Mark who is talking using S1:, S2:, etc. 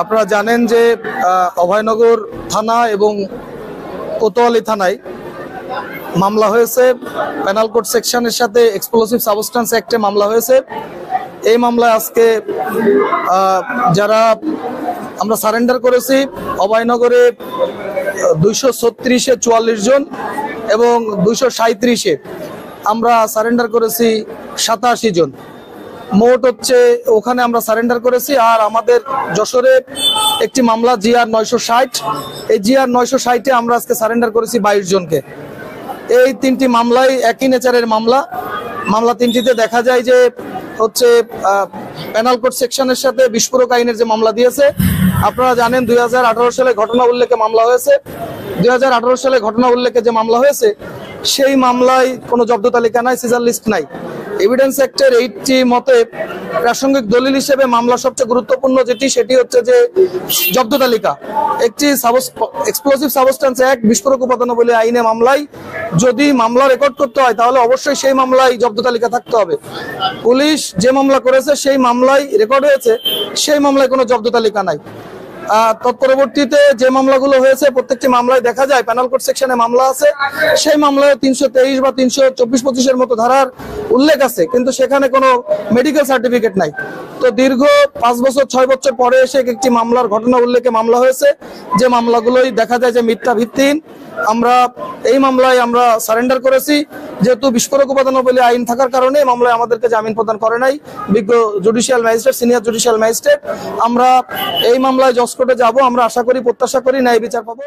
S1: আপনারা জানেন যে অভয়নগর থানা এবং কোতোয়ালি থানায় মামলা হয়েছে, পেনাল কোড সেকশনের সাথে এক্সপ্লোসিভ সাবস্টেন্স অ্যাক্টে মামলা হয়েছে। এই মামলায় আজকে যারা আমরা সারেন্ডার করেছি অভয়নগরে 236-এ 44 জন এবং 237-এ আমরা সারেন্ডার করেছি 87 জন। মোট হচ্ছে ওখানে আমরা সারেন্ডার করেছি। আর আমাদের যশোরে একটি মামলা GR 960, এই GR 960-এ আমরা আজকে সারেন্ডার করেছি 22 জনকে। এই তিনটি মামলাই একই নেচারের মামলা তিনটিতে দেখা যায় যে হচ্ছে পেনাল কোড সেকশনের সাথে বিস্ফোরক আইনের যে মামলা দিয়েছে। আপনারা জানেন 2018 সালে ঘটনা উল্লেখে মামলা হয়েছে। 2018 সালে ঘটনা উল্লেখে যে মামলা হয়েছে সেই মামলায় কোনো জব্দ তালিকা নাই, সিজার লিস্ট নাই। এভিডেন্স অ্যাক্টের 80 মতে প্রাসঙ্গিক দলিল হিসেবে মামলা সবচেয়ে গুরুত্বপূর্ণ সেটি হচ্ছে যে জব্দ তালিকা। একটি এক্সপ্লোসিভ সাবস্টেন্স অ্যাক্ট বিস্ফোরক উপাদানাবলী আইনে মামলায় যদি মামলা রেকর্ড করতে হয় তাহলে অবশ্যই সেই মামলায় জব্দ তালিকা থাকতে হবে। পুলিশ যে মামলা করেছে সেই মামলায় রেকর্ড হয়েছে, সেই মামলায় কোনো জব্দ তালিকা নাই। তৎপরবর্তীতে যে মামলাগুলো হয়েছে প্রত্যেকটি মামলায় দেখা যায় পেনাল কোড সেকশনে মামলা আছে, সেই মামলায় 323 বা 324-25-এর মতো ধারার উল্লেখ আছে, কিন্তু সেখানে কোনো মেডিকেল সার্টিফিকেট নাই। তো দীর্ঘ 5 বছর 6 বছর পরে এসে একটি মামলার ঘটনা উল্লেখে মামলা হয়েছে, যে মামলাগুলোই দেখা যায় যে মিথ্যা ভিত্তিহীন। আমরা এই মামলায় আমরা সারেন্ডার করেছি, যেহেতু বিস্ফোরক উপাদানাবলী আইন থাকার কারণে মামলায় আমাদেরকে জামিন প্রদান করে নাই বিজ্ঞ judicial magistrate, senior judicial magistrate. আমরা এই মামলায় জজ কোর্টে যাব, আমরা আশা করি প্রত্যাশা করি ন্যায় বিচার পাবো।